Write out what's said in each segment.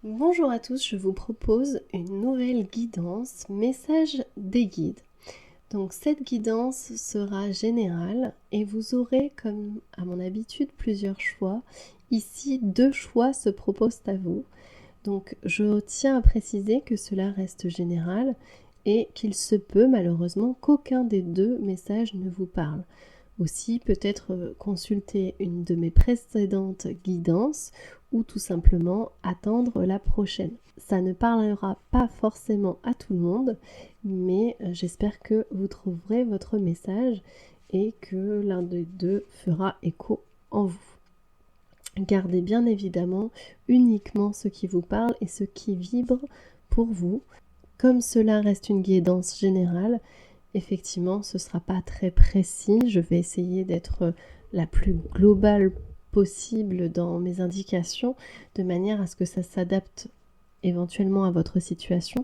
Bonjour à tous, je vous propose une nouvelle guidance, message des guides. Donc cette guidance sera générale et vous aurez, comme à mon habitude, plusieurs choix. Ici, 2 choix se proposent à vous. Donc je tiens à préciser que cela reste général et qu'il se peut malheureusement qu'aucun des 2 messages ne vous parle. Aussi, peut-être consulter une de mes précédentes guidances ou tout simplement attendre la prochaine. Ça ne parlera pas forcément à tout le monde, mais j'espère que vous trouverez votre message et que l'un des 2 fera écho en vous. Gardez bien évidemment uniquement ce qui vous parle et ce qui vibre pour vous. Comme cela reste une guidance générale, effectivement, ce ne sera pas très précis. Je vais essayer d'être la plus globale possible dans mes indications, de manière à ce que ça s'adapte éventuellement à votre situation.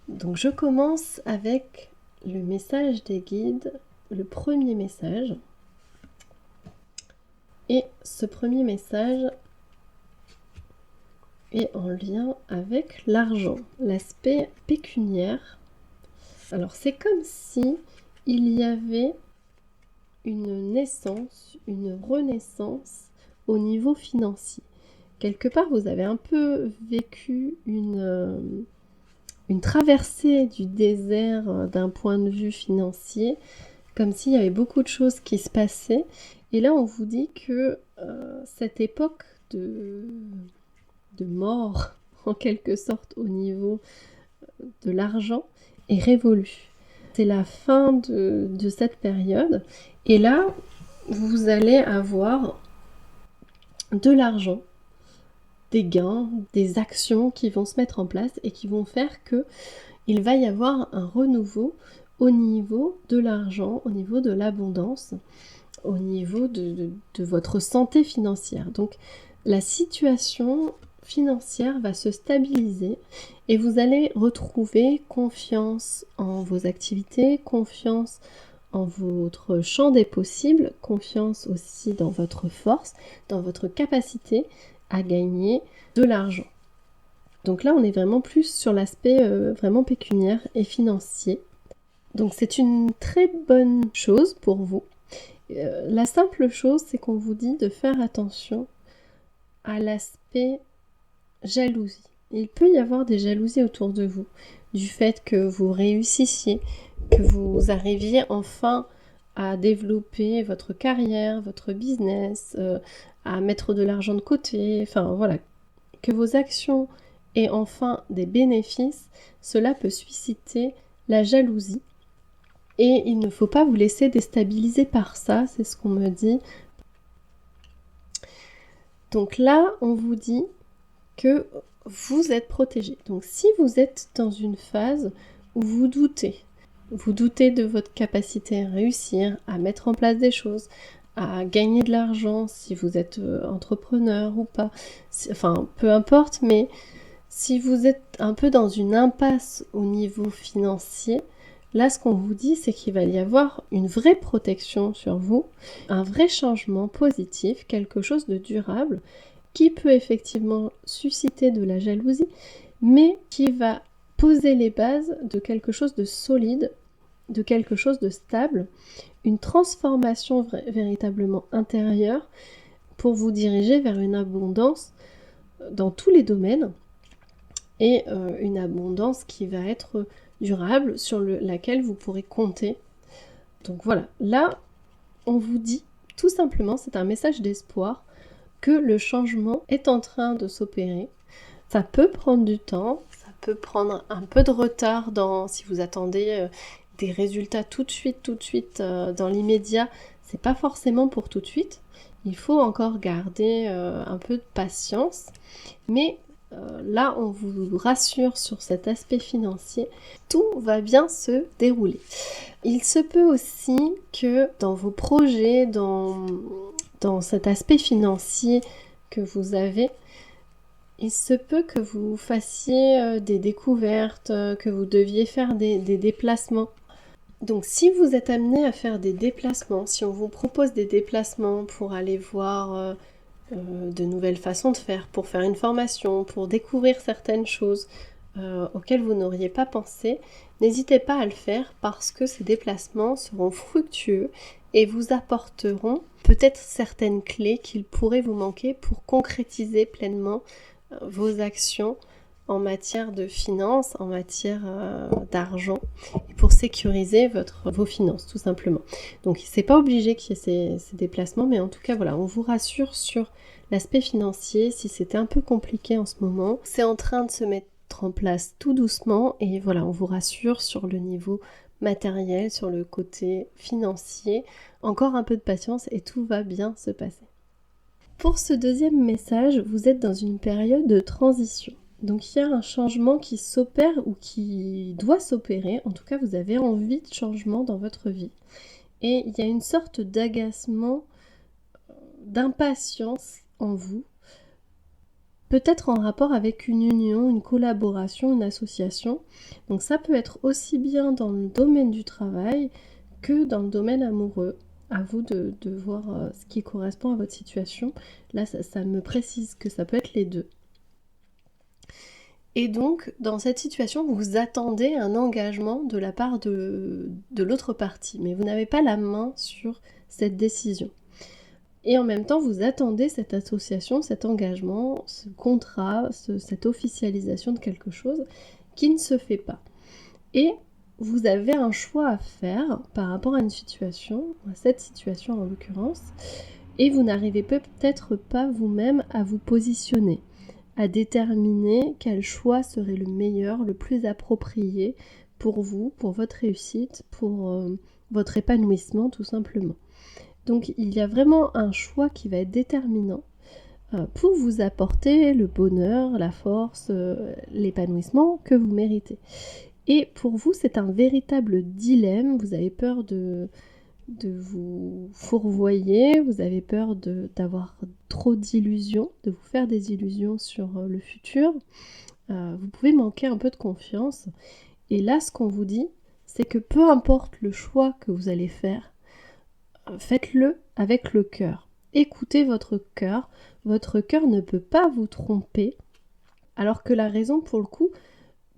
Donc je commence avec le message des guides, le premier message. Et ce premier message est en lien avec l'argent, l'aspect pécuniaire. Alors c'est comme si il y avait une naissance, une renaissance au niveau financier. Quelque part, vous avez un peu vécu une traversée du désert d'un point de vue financier, comme s'il y avait beaucoup de choses qui se passaient. Et là, on vous dit que cette époque de mort, en quelque sorte, au niveau de l'argent, est révolue. C'est la fin de cette période. Et là, vous allez avoir de l'argent, des gains, des actions qui vont se mettre en place et qui vont faire que il va y avoir un renouveau au niveau de l'argent, au niveau de l'abondance, au niveau de votre santé financière. Donc la situation financière va se stabiliser et vous allez retrouver confiance en vos activités, confiance en votre champ des possibles, confiance aussi dans votre force, dans votre capacité à gagner de l'argent. Donc là, on est vraiment plus sur l'aspect vraiment pécuniaire et financier. Donc c'est une très bonne chose pour vous. La simple chose, c'est qu'on vous dit de faire attention à l'aspect jalousie. Il peut y avoir des jalousies autour de vous, du fait que vous réussissiez, que vous arriviez enfin à développer votre carrière, votre business, à mettre de l'argent de côté, enfin voilà, que vos actions aient enfin des bénéfices, cela peut susciter la jalousie. Et il ne faut pas vous laisser déstabiliser par ça, c'est ce qu'on me dit. Donc là, on vous dit que vous êtes protégé. Donc si vous êtes dans une phase où vous doutez de votre capacité à réussir, à mettre en place des choses, à gagner de l'argent, si vous êtes entrepreneur ou pas, enfin peu importe, mais si vous êtes un peu dans une impasse au niveau financier, là ce qu'on vous dit c'est qu'il va y avoir une vraie protection sur vous, un vrai changement positif, quelque chose de durable, qui peut effectivement susciter de la jalousie, mais qui va poser les bases de quelque chose de solide, de quelque chose de stable, une transformation véritablement intérieure pour vous diriger vers une abondance dans tous les domaines et une abondance qui va être durable, sur laquelle vous pourrez compter. Donc voilà, là on vous dit tout simplement, c'est un message d'espoir, que le changement est en train de s'opérer. Ça peut prendre du temps, ça peut prendre un peu de retard si vous attendez des résultats tout de suite dans l'immédiat. C'est pas forcément pour tout de suite. Il faut encore garder un peu de patience. Mais là, on vous rassure sur cet aspect financier. Tout va bien se dérouler. Il se peut aussi que dans vos projets, dans cet aspect financier que vous avez, il se peut que vous fassiez des découvertes, que vous deviez faire des déplacements. Donc si vous êtes amené à faire des déplacements, si on vous propose des déplacements pour aller voir de nouvelles façons de faire, pour faire une formation, pour découvrir certaines choses auxquelles vous n'auriez pas pensé, n'hésitez pas à le faire parce que ces déplacements seront fructueux et vous apporteront peut-être certaines clés qu'il pourrait vous manquer pour concrétiser pleinement vos actions en matière de finances, en matière d'argent, et pour sécuriser vos finances, tout simplement. Donc, c'est pas obligé qu'il y ait ces déplacements, mais en tout cas, voilà, on vous rassure sur l'aspect financier. Si c'était un peu compliqué en ce moment, c'est en train de se mettre en place tout doucement, et voilà, on vous rassure sur le niveau matériel, sur le côté financier. Encore un peu de patience et tout va bien se passer. Pour ce deuxième message, vous êtes dans une période de transition. Donc il y a un changement qui s'opère ou qui doit s'opérer. En tout cas, vous avez envie de changement dans votre vie. Et il y a une sorte d'agacement, d'impatience en vous. Peut-être en rapport avec une union, une collaboration, une association. Donc ça peut être aussi bien dans le domaine du travail que dans le domaine amoureux. À vous de voir ce qui correspond à votre situation. Là, ça me précise que ça peut être les deux. Et donc, dans cette situation, vous attendez un engagement de la part de l'autre partie, mais vous n'avez pas la main sur cette décision. Et en même temps, vous attendez cette association, cet engagement, ce contrat, cette officialisation de quelque chose qui ne se fait pas. Et vous avez un choix à faire par rapport à une situation, à cette situation en l'occurrence, et vous n'arrivez peut-être pas vous-même à vous positionner, à déterminer quel choix serait le meilleur, le plus approprié pour vous, pour votre réussite, pour votre épanouissement tout simplement. Donc il y a vraiment un choix qui va être déterminant pour vous apporter le bonheur, la force, l'épanouissement que vous méritez. Et pour vous, c'est un véritable dilemme. Vous avez peur de vous fourvoyer, vous avez peur d'avoir trop d'illusions, de vous faire des illusions sur le futur. Vous pouvez manquer un peu de confiance. Et là, ce qu'on vous dit, c'est que peu importe le choix que vous allez faire, faites-le avec le cœur. Écoutez votre cœur. Votre cœur ne peut pas vous tromper, alors que la raison, pour le coup,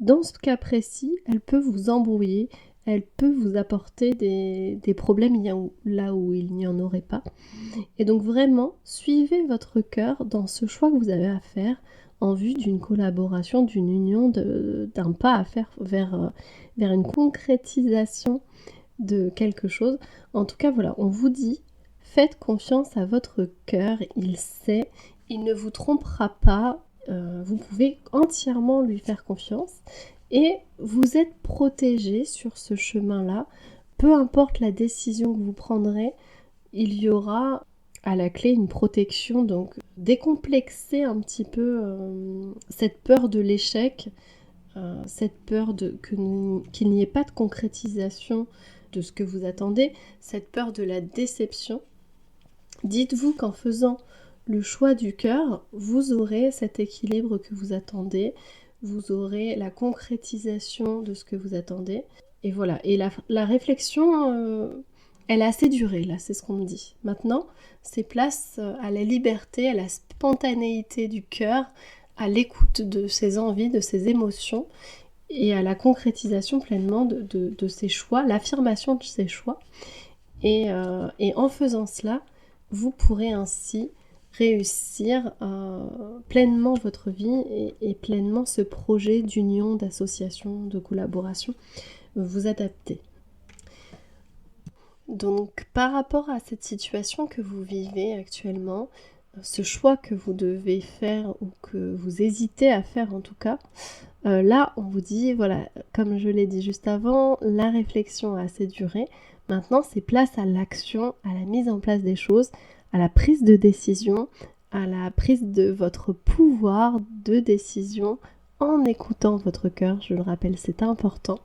dans ce cas précis, elle peut vous embrouiller, elle peut vous apporter des problèmes là où il n'y en aurait pas. Et donc vraiment, suivez votre cœur dans ce choix que vous avez à faire en vue d'une collaboration, d'une union, d'un pas à faire vers une concrétisation de quelque chose. En tout cas, voilà, on vous dit, faites confiance à votre cœur, il sait, il ne vous trompera pas, vous pouvez entièrement lui faire confiance et vous êtes protégé sur ce chemin-là. Peu importe la décision que vous prendrez, il y aura à la clé une protection, donc décomplexer un petit peu cette peur de l'échec, cette peur qu'il n'y ait pas de concrétisation de ce que vous attendez, cette peur de la déception. Dites-vous qu'en faisant le choix du cœur, vous aurez cet équilibre que vous attendez, vous aurez la concrétisation de ce que vous attendez. Et voilà, et la réflexion, elle a assez duré, là, c'est ce qu'on me dit. Maintenant, c'est place à la liberté, à la spontanéité du cœur, à l'écoute de ses envies, de ses émotions, et à la concrétisation pleinement de ses choix, l'affirmation de ses choix. Et en faisant cela, vous pourrez ainsi réussir pleinement votre vie et pleinement ce projet d'union, d'association, de collaboration, vous adapter. Donc par rapport à cette situation que vous vivez actuellement, ce choix que vous devez faire ou que vous hésitez à faire en tout cas, là on vous dit, voilà, comme je l'ai dit juste avant, la réflexion a assez duré. Maintenant c'est place à l'action, à la mise en place des choses, à la prise de décision, à la prise de votre pouvoir de décision en écoutant votre cœur, je le rappelle, c'est important.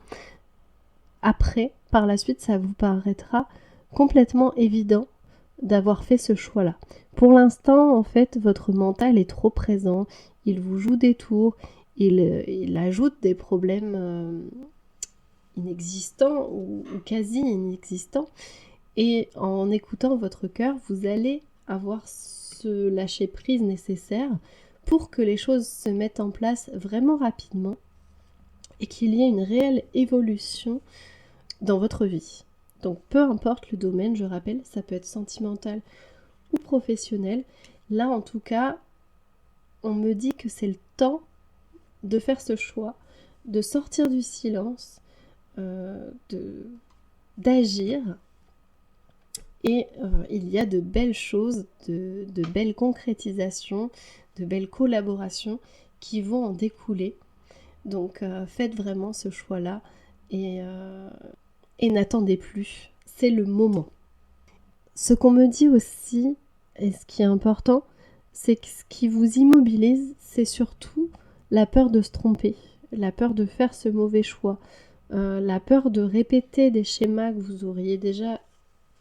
Après, par la suite, ça vous paraîtra complètement évident d'avoir fait ce choix-là. Pour l'instant, en fait, votre mental est trop présent, il vous joue des tours, il ajoute des problèmes inexistants ou quasi inexistants. Et en écoutant votre cœur, vous allez avoir ce lâcher-prise nécessaire pour que les choses se mettent en place vraiment rapidement et qu'il y ait une réelle évolution dans votre vie. Donc peu importe le domaine, je rappelle, ça peut être sentimental ou professionnel. Là en tout cas, on me dit que c'est le temps de faire ce choix, de sortir du silence, d'agir. Et il y a de belles choses, de belles concrétisations, de belles collaborations qui vont en découler. Donc faites vraiment ce choix-là et n'attendez plus. C'est le moment. Ce qu'on me dit aussi, et ce qui est important, c'est que ce qui vous immobilise, c'est surtout la peur de se tromper, la peur de faire ce mauvais choix, la peur de répéter des schémas que vous auriez déjà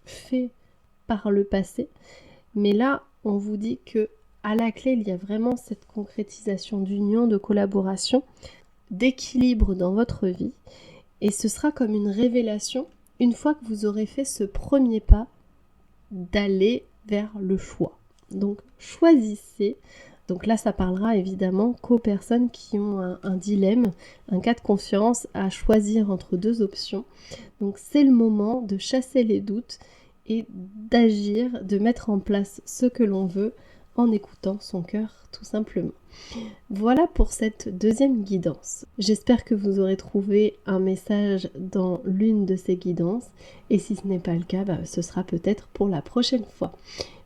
fait par le passé. Mais là, on vous dit que à la clé, il y a vraiment cette concrétisation d'union, de collaboration, d'équilibre dans votre vie. Et ce sera comme une révélation une fois que vous aurez fait ce premier pas d'aller vers le choix. Donc choisissez. Donc là, ça parlera évidemment qu'aux personnes qui ont un dilemme, un cas de conscience à choisir entre deux options. Donc c'est le moment de chasser les doutes et d'agir, de mettre en place ce que l'on veut en écoutant son cœur tout simplement. Voilà pour cette deuxième guidance. J'espère que vous aurez trouvé un message dans l'une de ces guidances et si ce n'est pas le cas, ce sera peut-être pour la prochaine fois.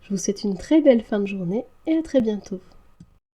Je vous souhaite une très belle fin de journée et à très bientôt.